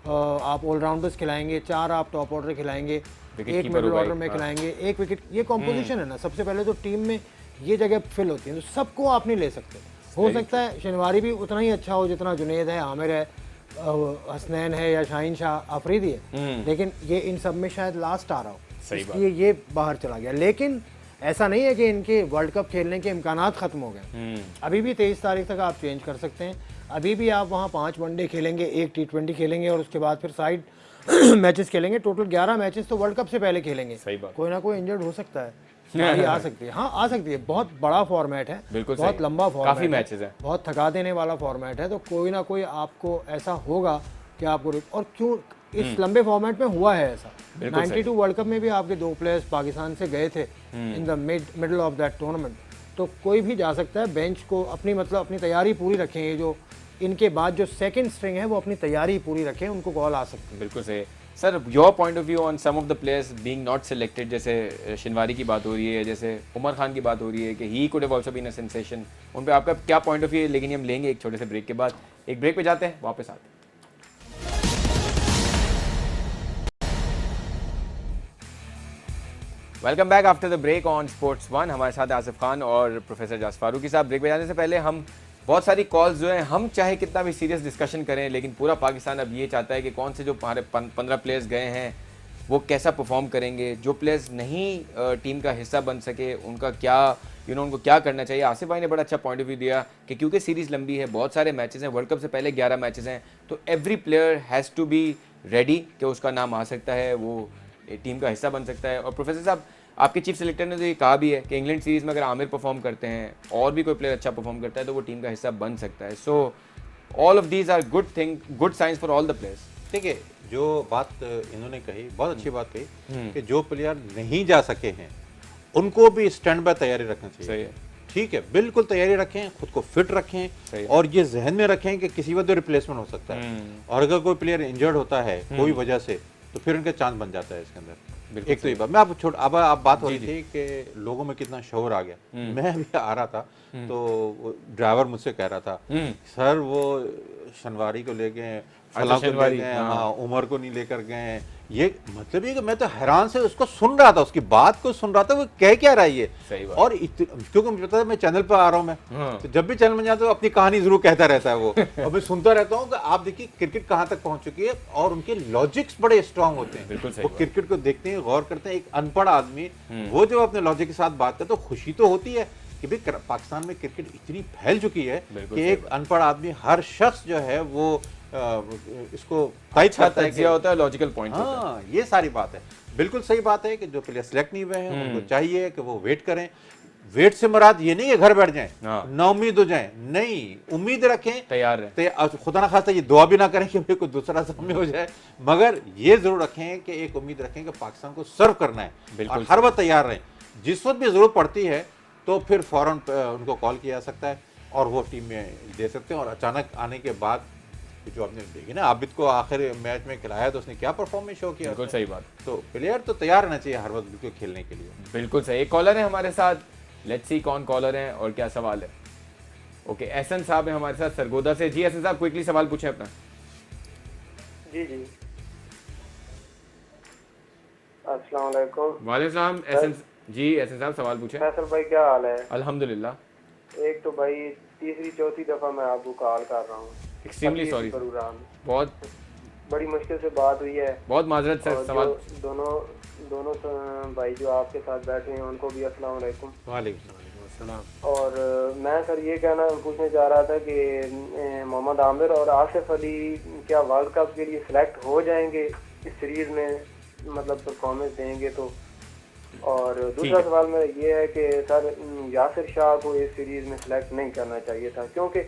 आप ऑलराउंडर्स खिलाएंगे, 4 आप टॉप ऑर्डर खिलाएंगे, 1 मिडिल ऑर्डर में खिलाएंगे, 1 विकेट। ये कॉम्पोजिशन है ना, सबसे पहले तो टीम में ये जगह फिल होती है, तो सबको आप नहीं ले सकते। हो सकता है शनिवारी भी उतना ही अच्छा हो जितना जुनेद है, आमिर है, हसनैन है या शाहीन शाह अफरीदी है, लेकिन ये इन सब में शायद लास्ट आ रहा हो, इसलिए ये बाहर चला गया। लेकिन ऐसा नहीं है कि इनके वर्ल्ड कप खेलने के इम्कानात ख़त्म हो गए। अभी भी 23 तारीख तक आप चेंज कर सकते हैं, अभी भी आप वहाँ 5 वनडे खेलेंगे, 1 T20 खेलेंगे, और उसके बाद फिर साइड मैचेस खेलेंगे। टोटल 11 मैचेस तो वर्ल्ड कप से पहले खेलेंगे। सही बात। कोई ना कोई इंजर्ड हो सकता है, आ सकती है, हाँ आ सकती है। बहुत बड़ा फॉर्मेट है, बहुत लंबा फॉर्मेट, काफी मैचेस हैं, बहुत थका देने वाला फॉर्मेट है, तो कोई ना कोई आपको ऐसा होगा कि आपको, और क्यों इस लंबे फॉर्मेट में हुआ है ऐसा। 92 वर्ल्ड कप में भी आपके 2 प्लेयर्स पाकिस्तान से गए थे in the middle of that tournament, तो कोई भी जा सकता है। बेंच को अपनी तैयारी पूरी रखें, ये जो इनके बाद जो सेकंड स्ट्रिंग है वो अपनी तैयारी पूरी रखें, उनको कॉल आ सकती है। बिल्कुल सही। Sir your point of view on some of the players being not selected, जैसे शिनवारी की बात हो रही है, जैसे उमर खान की बात हो रही है कि he could have also been a sensation, उन पे आपका क्या पॉइंट ऑफ व्यू है? लेकिन हम लेंगे एक छोटे से ब्रेक के बाद। एक ब्रेक पे जाते हैं, वापस आते हैं। Welcome back after the break on Sports One. हमारे साथ आसिफ खान और प्रोफेसर जास फारूकी साहब। ब्रेक पे जाने से पहले हम बहुत सारी कॉल्स जो हैं, हम चाहे कितना भी सीरियस डिस्कशन करें, लेकिन पूरा पाकिस्तान अब ये चाहता है कि कौन से जो हमारे 15 प्लेयर्स गए हैं वो कैसा परफॉर्म करेंगे, जो प्लेयर्स नहीं टीम का हिस्सा बन सके उनका क्या उनको क्या करना चाहिए। आसिफ भाई ने बड़ा अच्छा पॉइंट ऑफ व्यू दिया कि क्योंकि सीरीज़ लंबी है, बहुत सारे मैचेस हैं, वर्ल्ड कप से पहले 11 मैचेस हैं, तो every player has to be ready कि उसका नाम आ सकता है, वो टीम का हिस्सा बन सकता है। और प्रोफेसर साहब, आपके चीफ सेलेक्टर ने तो ये कहा भी है कि इंग्लैंड सीरीज़ में अगर आमिर परफॉर्म करते हैं और भी कोई प्लेयर अच्छा परफॉर्म करता है तो वो टीम का हिस्सा बन सकता है। So all of these are good signs for all the players. ठीक है, जो बात इन्होंने कही बहुत अच्छी बात कही कि जो प्लेयर नहीं जा सके हैं उनको भी स्टैंड बाय तैयारी रखना चाहिए। सही है, ठीक है, बिल्कुल तैयारी रखें, खुद को फिट रखें, और ये जहन में रखें कि किसी वक्त रिप्लेसमेंट हो सकता है, और अगर कोई प्लेयर इंजर्ड होता है कोई वजह से तो फिर उनका चांस बन जाता है इसके अंदर। एक तो ये बात मैं अब आप बात हो रही थी कि लोगों में कितना शोर आ गया। मैं अभी आ रहा था तो ड्राइवर मुझसे कह रहा था, सर वो शनवारी को ले गए, फलां को ले गए, हाँ उमर को नहीं लेकर गए। ये मतलब ये कि मैं तो हैरान से उसको सुन रहा था, उसकी बात को सुन रहा था, वो कह क्या रहा है ये। और क्योंकि मुझे पता है मैं चैनल पर आ रहा हूँ, मैं तो जब भी चैनल में जाता हूँ अपनी कहानी जरूर कहता रहता है वो, और मैं सुनता रहता हूँ कि आप देखिए क्रिकेट कहाँ तक पहुंच चुकी है, और उनके लॉजिक्स बड़े स्ट्रांग होते हैं। वो क्रिकेट को देखते हैं, गौर करते हैं। एक अनपढ़ आदमी वो जब अपने लॉजिक के साथ बात करते तो खुशी तो होती है कि भाई पाकिस्तान में क्रिकेट इतनी फैल चुकी है कि एक अनपढ़ आदमी, हर शख्स जो है वो इसको टाइप करता है, तजिया होता है, लॉजिकल पॉइंट होता है। हाँ, ये सारी बात है। बिल्कुल सही बात है कि जो प्लेयर सिलेक्ट नहीं हुए हैं उनको चाहिए कि वो वेट करें। वेट से मुराद ये नहीं है घर बैठ जाएं, नाउम्मीद हो जाएं, नहीं, उम्मीद रखें, तैयार रहें। खुदा ना खास्ता ये दुआ भी ना करें कि भाई कोई दूसरा सामने हो जाए, मगर ये जरूर रखें कि एक उम्मीद रखें कि पाकिस्तान को सर्व करना है और हर वक्त तैयार रहें। जिस वक्त भी जरूरत पड़ती है तो फिर फौरन उनको कॉल किया जा सकता है और वो टीम में दे सकते हैं। और अचानक आने के बाद जो आपने देखी ना, आबिद को आखिर मैच में खिलाया तो उसने क्या परफॉर्मेंस शो किया। बिल्कुल सही बात। तो प्लेयर तो तैयार रहना चाहिए हर वक्त बिल्कुल खेलने के लिए। बिल्कुल सही। एक कॉलर है हमारे साथ, लेट्स सी कौन कॉलर है और क्या सवाल है। ओके, एहसन साहब है हमारे साथ सरगोदा से। जी एहसन साहब, क्विकली सवाल पूछें अपना। जी जी, अस्सलाम वालेकुम। वालेकुम सलाम। एहसन जी, एहसन साहब सवाल पूछें। फैसल भाई क्या हाल है? अल्हम्दुलिल्लाह। एक तो भाई तीसरी चौथी दफा मैं आपको कॉल कर रहा हूँ। एक्सट्रीमली सॉरी, बहुत बड़ी मुश्किल से बात हुई है। बहुत माजरत सर। सवाल दोनों भाई जो आपके साथ बैठे हैं उनको भी अस्सलाम वालेकुम। वालेकुम सलाम। और मैं सर ये पूछने जा रहा था कि मोहम्मद आमिर और आसिफ अली क्या वर्ल्ड कप के लिए सिलेक्ट हो जाएंगे इस सीरीज में, मतलब परफॉर्मेंस देंगे तो? और दूसरा सवाल मेरा ये है कि सर यासिर शाह को इस सीरीज में सिलेक्ट नहीं करना चाहिए था, क्योंकि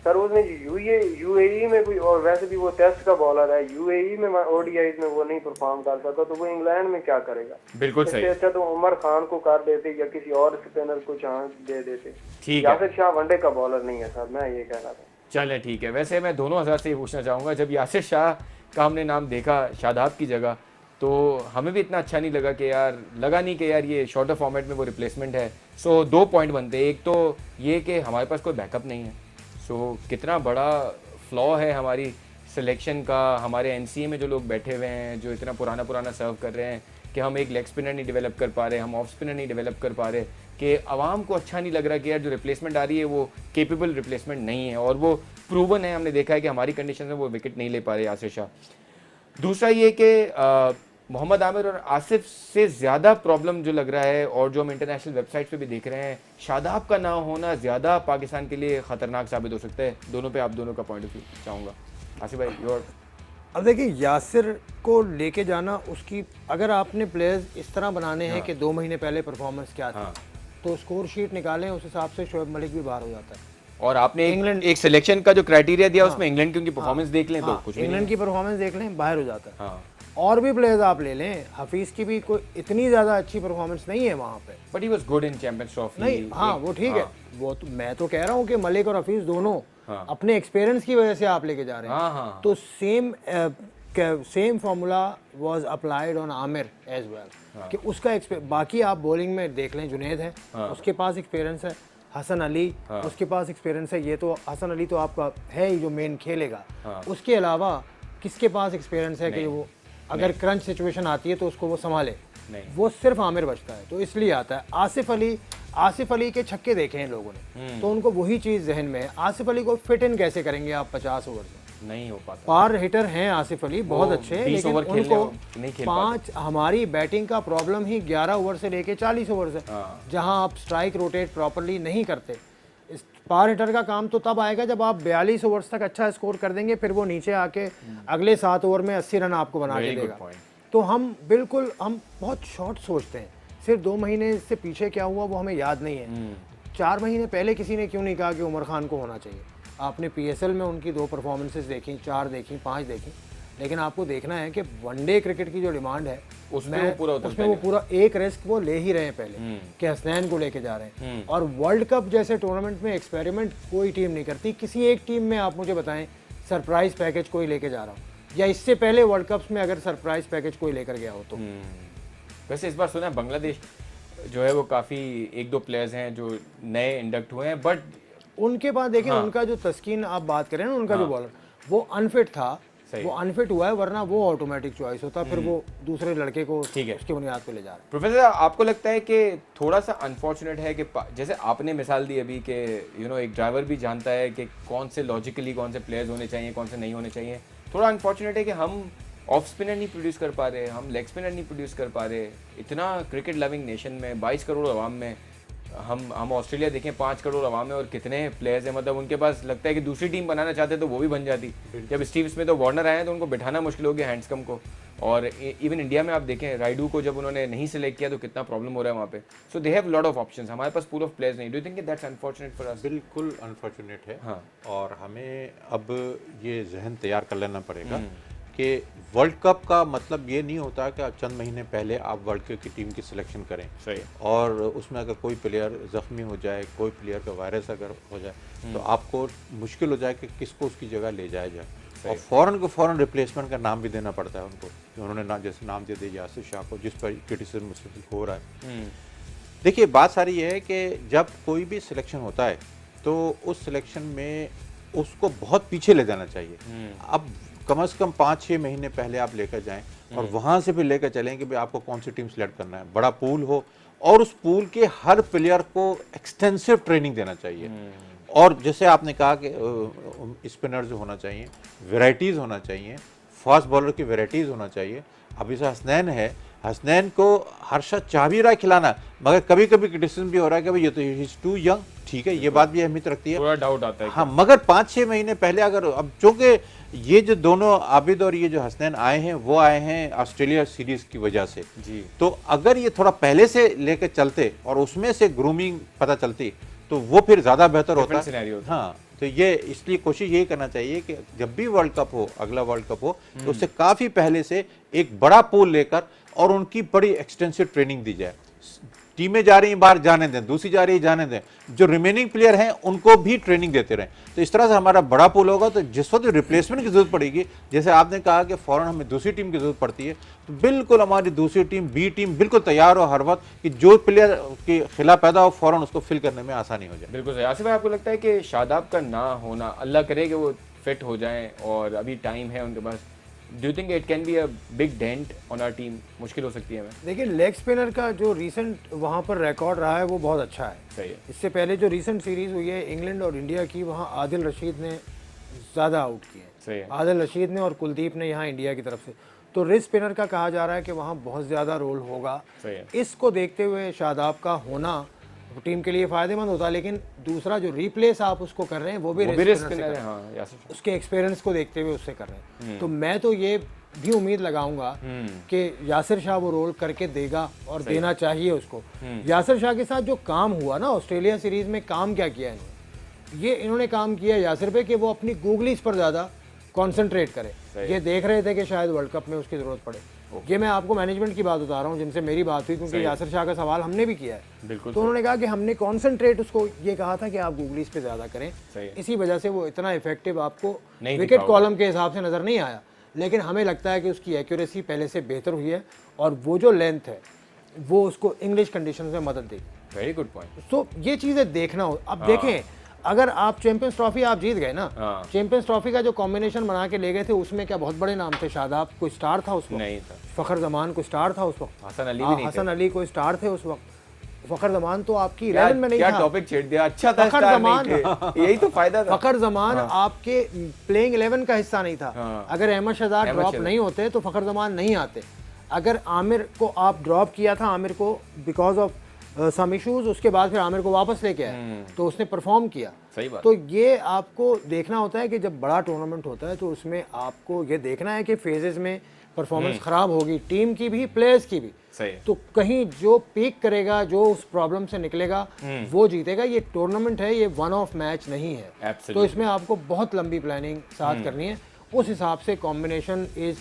सर उसने यूएई में कोई, और वैसे भी वो टेस्ट का बॉलर है, यूएई में ओडीआईज में वो नहीं परफॉर्म कर सका तो वो इंग्लैंड में क्या करेगा? बिल्कुल सही। इससे अच्छा तो उमर खान को कर देते या किसी और स्पिनर को चांस दे देते। ठीक है, यासिर शाह वनडे का बॉलर नहीं है सर, मैं ये कह रहा था। चलें ठीक है। वैसे मैं दोनों हज़ार से ये पूछना चाहूँगा, जब यासिर शाह का हमने नाम देखा शादाब की जगह, तो हमें भी इतना अच्छा नहीं लगा कि यार, लगा नहीं कि यार ये शॉर्टर फॉर्मेट में वो रिप्लेसमेंट है। सो 2 पॉइंट बनते हैं। एक तो ये कि हमारे पास कोई बैकअप नहीं है। सो कितना बड़ा फ्लॉ है हमारी सिलेक्शन का। हमारे एनसीए में जो लोग बैठे हुए हैं, जो इतना पुराना सर्व कर रहे हैं, कि हम एक लेग स्पिनर नहीं डेवलप कर पा रहे, हम ऑफ स्पिनर नहीं डेवलप कर पा रहे, कि आवाम को अच्छा नहीं लग रहा कि यार जो रिप्लेसमेंट आ रही है वो केपेबल रिप्लेसमेंट नहीं है। और वो प्रूवन है, हमने देखा है कि हमारी कंडीशन में वो विकेट नहीं ले पा रहे यासिर शाह। दूसरा ये कि मोहम्मद आमिर और आसिफ से ज़्यादा प्रॉब्लम जो लग रहा है, और जो हम इंटरनेशनल वेबसाइट पे भी देख रहे हैं, शादाब का ना होना ज़्यादा पाकिस्तान के लिए ख़तरनाक साबित हो सकता है। दोनों पे आप दोनों का पॉइंट ऑफ व्यू चाहूँगा। आसिफ भाई, योर। अब देखिए, यासिर को लेके जाना, उसकी अगर आपने प्लेयर्स इस तरह बनाने हैं कि 2 महीने पहले परफॉर्मेंस क्या थी, तो स्कोर शीट निकालें, उस हिसाब से शोएब मलिक भी बाहर हो जाता है। और आपने इंग्लैंड एक सिलेक्शन का जो क्राइटेरिया दिया, उसमें इंग्लैंड की उनकी परफॉर्मेंस देख लें तो कुछ भी इंग्लैंड की परफॉर्मेंस देख लें, बाहर हो जाता है। हाँ। और भी प्लेयर्स आप ले लें, हफीज़ की भी कोई इतनी ज़्यादा अच्छी परफॉर्मेंस नहीं है वहाँ पे, but he was good in champions trophy. नहीं, हाँ वो ठीक है। वो तो मैं तो कह रहा हूँ कि मलिक और हफीज़ दोनों अपने एक्सपीरियंस की वजह से आप लेके जा रहे हैं। तो same formula was applied on Aamir as well, कि उसका बाकी आप बॉलिंग में देख लें, जुनैद है, उसके पास एक्सपीरियंस है, हसन अली उसके पास एक्सपीरियंस है। ये तो हसन अली तो आपका है ही जो मेन खेलेगा, उसके अलावा किसके पास एक्सपीरियंस है कि वो अगर क्रंच सिचुएशन आती है तो उसको वो संभाले? वो सिर्फ आमिर बचता है, तो इसलिए आता है। आसिफ अली के छक्के देखे हैं लोगों ने, तो उनको वही चीज़ जहन में है। आसिफ अली को फिट इन कैसे करेंगे आप 50 ओवर में? नहीं हो पाता। पार हिटर हैं आसिफ अली, बहुत अच्छे हैं, लेकिन उनको नहीं खेल 5 हमारी बैटिंग का प्रॉब्लम ही 11 ओवर से लेके 40 ओवर से, जहां आप स्ट्राइक रोटेट प्रॉपर्ली नहीं करते। इस पार हिटर का काम तो तब आएगा जब आप 42 ओवर्स तक अच्छा स्कोर कर देंगे, फिर वो नीचे आके अगले 7 ओवर में 80 रन आपको बना के देगा। तो हम बहुत शॉर्ट सोचते हैं। सिर्फ 2 महीने से पीछे क्या हुआ वो हमें याद नहीं है। 4 महीने पहले किसी ने क्यों नहीं कहा कि उमर खान को होना चाहिए? आपने पीएसएल में उनकी 2 परफॉर्मेंसेस देखी, 4 देखी, 5 देखी, लेकिन आपको देखना है कि वनडे क्रिकेट की जो डिमांड है उसमें वो पूरा एक रिस्क वो ले ही रहे हैं पहले, कि हसनैन को लेके जा रहे हैं। और वर्ल्ड कप जैसे टूर्नामेंट में एक्सपेरिमेंट कोई टीम नहीं करती। किसी एक टीम में आप मुझे बताएं सरप्राइज पैकेज कोई लेके जा रहा हो, या इससे पहले वर्ल्ड कप्स में अगर सरप्राइज पैकेज कोई लेकर गया हो तो। वैसे इस बार सुना है बांग्लादेश जो है वो काफ़ी 1-2 प्लेयर्स हैं जो नए इंडक्ट हुए हैं, बट उनके पास देखें उनका जो तस्कीन आप बात करें ना, उनका जो बॉलर वो अनफिट था, वो अनफिट हुआ है, वरना वो ऑटोमेटिक चॉइस होता, फिर वो दूसरे लड़के को उसकी बुनियाद पे ले जा रहा है। प्रोफेसर, आपको लगता है कि थोड़ा सा अनफॉर्चुनेट है कि जैसे आपने मिसाल दी अभी कि एक ड्राइवर भी जानता है कि कौन से लॉजिकली कौन से प्लेयर्स होने चाहिए, कौन से नहीं होने चाहिए। थोड़ा अनफॉर्चुनेट है कि हम ऑफ स्पिनर नहीं प्रोड्यूस कर पा रहे, हम लेग स्पिनर नहीं प्रोड्यूस कर पा रहे। इतना क्रिकेट लविंग नेशन में 22 करोड़ आवाम में हम ऑस्ट्रेलिया देखें 5 करोड़ अवाम है और कितने प्लेयर्स हैं, मतलब उनके पास लगता है कि दूसरी टीम बनाना चाहते तो वो भी बन जाती। जब स्टीव स्मिथ और वार्नर आए तो उनको बिठाना मुश्किल हो गया हैंड्सकम को। और इवन इंडिया में आप देखें राइडू को जब उन्होंने नहीं सिलेक्ट किया तो कितना प्रॉब्लम हो रहा है वहाँ पे। So they have lot of options, हमारे पास पूल ऑफ प्लेयर्स नहीं। Do you think that's unfortunate for us? बिल्कुल अनफॉर्चुनेट है। हाँ। और हमें अब ये जहन तैयार कर लेना पड़ेगा कि वर्ल्ड कप का मतलब ये नहीं होता कि चंद महीने पहले आप वर्ल्ड कप की टीम की सिलेक्शन करें। सही। और उसमें अगर कोई प्लेयर ज़ख्मी हो जाए, कोई प्लेयर का वायरस अगर हो जाए तो आपको मुश्किल हो जाए कि किसको उसकी जगह ले जाया जाए। और फ़ौरन रिप्लेसमेंट का नाम भी देना पड़ता है उनको। उन्होंने जैसे नाम दे दिया यासिर शाह को, जिस पर क्रिटिसिज्म मुस्लिम हो रहा है। देखिए बात सारी ये है कि जब कोई भी सिलेक्शन होता है तो उस सिलेक्शन में उसको बहुत पीछे ले जाना चाहिए। अब कम से कम 5-6 महीने पहले आप लेकर जाएं और वहाँ से भी लेकर चलें कि भाई आपको कौन सी टीम सेलेक्ट करना है, बड़ा पूल हो और उस पूल के हर प्लेयर को एक्सटेंसिव ट्रेनिंग देना चाहिए। और जैसे आपने कहा कि स्पिनर्स होना चाहिए, वेराइटीज़ होना चाहिए, फास्ट बॉलर की वेराइटीज़ होना चाहिए। अभी से हसनैन है, हसनैन को हर्षद चाह भी रहा है खिलाना, मगर कभी कभी क्रिटिसिज्म भी हो रहा है कि भाई ये तो ही इज टू यंग। ठीक है, ये बात भी अहमियत रखती है, थोड़ा डाउट आता है। हाँ, मगर 5-6 महीने पहले अगर अब चूंकि ये जो दोनों आबिद और ये जो हसनैन आए हैं वो आए हैं ऑस्ट्रेलिया सीरीज की वजह से जी, तो अगर ये थोड़ा पहले से लेकर चलते और उसमें से ग्रूमिंग पता चलती तो वो फिर ज़्यादा बेहतर होता। हाँ, तो ये इसलिए कोशिश यही करना चाहिए कि जब भी वर्ल्ड कप हो, अगला वर्ल्ड कप हो, तो उससे काफ़ी पहले से एक बड़ा पूल लेकर और उनकी बड़ी एक्सटेंसिव ट्रेनिंग दी जाए। टीमें जा रही हैं बाहर, जाने दें, दूसरी जा रही है जाने दें, जो रिमेनिंग प्लेयर हैं उनको भी ट्रेनिंग देते रहें। तो इस तरह से हमारा बड़ा पूल होगा। तो जिस वक्त रिप्लेसमेंट की जरूरत पड़ेगी, जैसे आपने कहा कि फौरन हमें दूसरी टीम की जरूरत पड़ती है, तो बिल्कुल हमारी दूसरी टीम बी टीम बिल्कुल तैयार हो हर वक्त कि जो प्लेयर के खिलाफ पैदा हो फौरन उसको फिल करने में आसानी हो जाए। बिल्कुल सही। आसिफ भाई, आपको लगता है कि शादाब का ना होना, अल्लाह करे कि वो फिट हो जाएं और अभी टाइम है उनके पास, do you think it can be a big dent on our team? मुश्किल हो सकती है हमें। देखिए लेग स्पिनर का जो रीसेंट वहाँ पर रिकॉर्ड रहा है वो बहुत अच्छा है। सही है। इससे पहले जो रीसेंट सीरीज हुई है इंग्लैंड और इंडिया की, वहाँ आदिल रशीद ने ज़्यादा आउट किए हैं। सही है। आदिल रशीद ने और कुलदीप ने यहाँ इंडिया की तरफ से। तो रिस्ट स्पिनर का कहा जा रहा है कि वहाँ बहुत ज़्यादा रोल होगा। सही है। इसको देखते हुए शादाब का होना टीम के लिए फ़ायदेमंद होता, लेकिन दूसरा जो रिप्लेस आप उसको कर रहे हैं वो भी रिस्ट स्पिनर से, हाँ, यासिर। उसके एक्सपीरियंस को देखते हुए उससे कर रहे हैं। तो मैं तो ये भी उम्मीद लगाऊंगा कि यासिर शाह वो रोल करके देगा और देना चाहिए उसको। यासिर शाह के साथ जो काम हुआ ना ऑस्ट्रेलिया सीरीज में, काम क्या किया इन्होंने काम किया यासिर पे कि वो अपनी गूगलीज पर ज़्यादा कॉन्सेंट्रेट करे। ये देख रहे थे कि शायद वर्ल्ड कप में उसकी ज़रूरत पड़े। ये मैं आपको मैनेजमेंट की बात बता रहा हूँ जिनसे मेरी बात हुई, क्योंकि यासिर शाह का सवाल हमने भी किया है। बिल्कुल। तो उन्होंने कहा कि हमने कॉन्सेंट्रेट, उसको ये कहा था कि आप गूगलीज पे ज़्यादा करें, इसी वजह से वो इतना इफेक्टिव आपको विकेट कॉलम के हिसाब से नज़र नहीं आया। लेकिन हमें लगता है कि उसकी एक्यूरेसी पहले से बेहतर हुई है और वो जो लेंथ है वो उसको इंग्लिश कंडीशन में मदद देगी। Very good point. तो ये चीज़ें देखना हो। अब देखें, अगर आप चैंपियंस ट्रॉफी आप जीत गए ना, चैंपियंस ट्रॉफी का जो कॉम्बिनेशन बना के ले गए थे उसमें क्या बहुत बड़े नाम थे? शादाब कोई स्टार था उस वक्त? नहीं था। फखर जमान कोई स्टार था उस वक्त? हसन अली भी नहीं थे। हसन अली कोई स्टार थे उस वक्त? फखर जमान तो आपकी 11 में नहीं था। क्या टॉपिक छेड़ दिया। अच्छा था, फखर स्टार जमान, नहीं थे। यही तो फायदा था। फखर जमान आपके प्लेइंग 11 का हिस्सा नहीं था। अगर अहमद शहजाद ड्रॉप नहीं होते तो फखर जमान नहीं आते। अगर आमिर को आप ड्रॉप किया था, आमिर को बिकॉज ऑफ सम इश्यूज, उसके बाद फिर आमिर को वापस लेके आए तो उसने परफॉर्म किया। सही बात। तो ये आपको देखना होता है कि जब बड़ा टूर्नामेंट होता है तो उसमें आपको ये देखना है कि फेजेस में परफॉर्मेंस खराब होगी, टीम की भी प्लेयर्स की भी। सही। तो कहीं जो पीक करेगा, जो उस प्रॉब्लम से निकलेगा वो जीतेगा। ये टूर्नामेंट है, ये वन ऑफ मैच नहीं है। Absolutely. तो इसमें आपको बहुत लंबी प्लानिंग साथ करनी है। उस हिसाब से कॉम्बिनेशन इज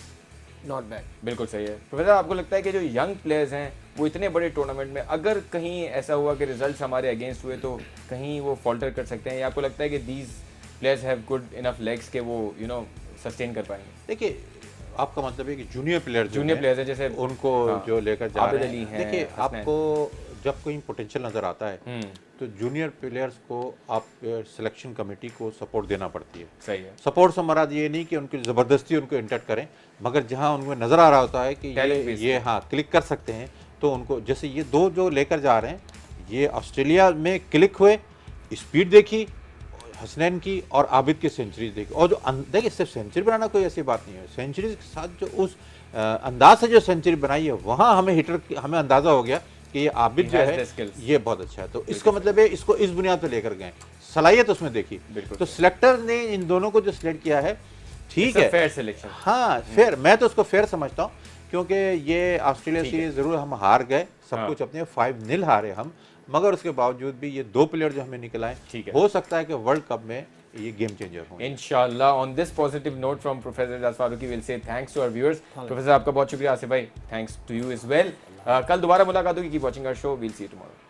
नॉट बैड। बिल्कुल सही है। प्रोफेसर, आपको लगता है कि जो यंग प्लेयर्स हैं वो इतने बड़े टूर्नामेंट में अगर कहीं ऐसा हुआ कि रिजल्ट्स हमारे अगेंस्ट हुए तो कहीं वो फॉल्टर कर सकते हैं, या आपको लगता है कि these players have good enough legs के वो सस्टेन कर पाएंगे? देखिए, आपका मतलब है कि जूनियर प्लेयर्स है जैसे उनको जो लेकर जा रहे हैं। देखिए, हसनैन। आपको जब कोई पोटेंशियल नज़र आता है तो जूनियर प्लेयर्स को आप सिलेक्शन कमेटी को सपोर्ट देना पड़ती है। सही है। सपोर्ट से मराद ये नहीं कि उनकी ज़बरदस्ती उनको इंटर करें, मगर जहां उनको नज़र आ रहा होता है कि ये हाँ क्लिक कर सकते हैं तो उनको, जैसे ये दो जो लेकर जा रहे हैं, ये ऑस्ट्रेलिया में क्लिक हुए, स्पीड देखी हसनैन की और आबिद की सेंचुरी देखी। और जो देखिए, सिर्फ सेंचुरी बनाना कोई ऐसी बात नहीं है, सेंचुरी के साथ जो उस अंदाज से जो सेंचुरी बनाई है वहाँ हमें अंदाज़ा हो गया कि ये आबिद He जो has है the skills. ये बहुत अच्छा है, तो इसका मतलब है इसको इस बुनियाद पर लेकर गए, सलाहियत उसमें देखी, तो सिलेक्टर ने इन दोनों को जो सिलेक्ट किया है ठीक है, फेयर सिलेक्शन। हाँ फेयर, मैं तो उसको फेयर समझता हूँ, क्योंकि ये ऑस्ट्रेलिया सीरीज जरूर हम हार गए, सब कुछ अपने 5-0 हारे हम, मगर उसके बावजूद भी ये 2 प्लेयर जो हमें निकल आए, हो सकता है कि वर्ल्ड कप में ये गेम चेंजर हो। इंशाल्लाह। On this positive note from professor Ejaz Farooqi will say thanks to our viewers. Professor आपका बहुत शुक्रिया, आसिफ भाई thanks to you as well. कल दोबारा मुलाकात होगी, keep watching our show, we'll see you tomorrow.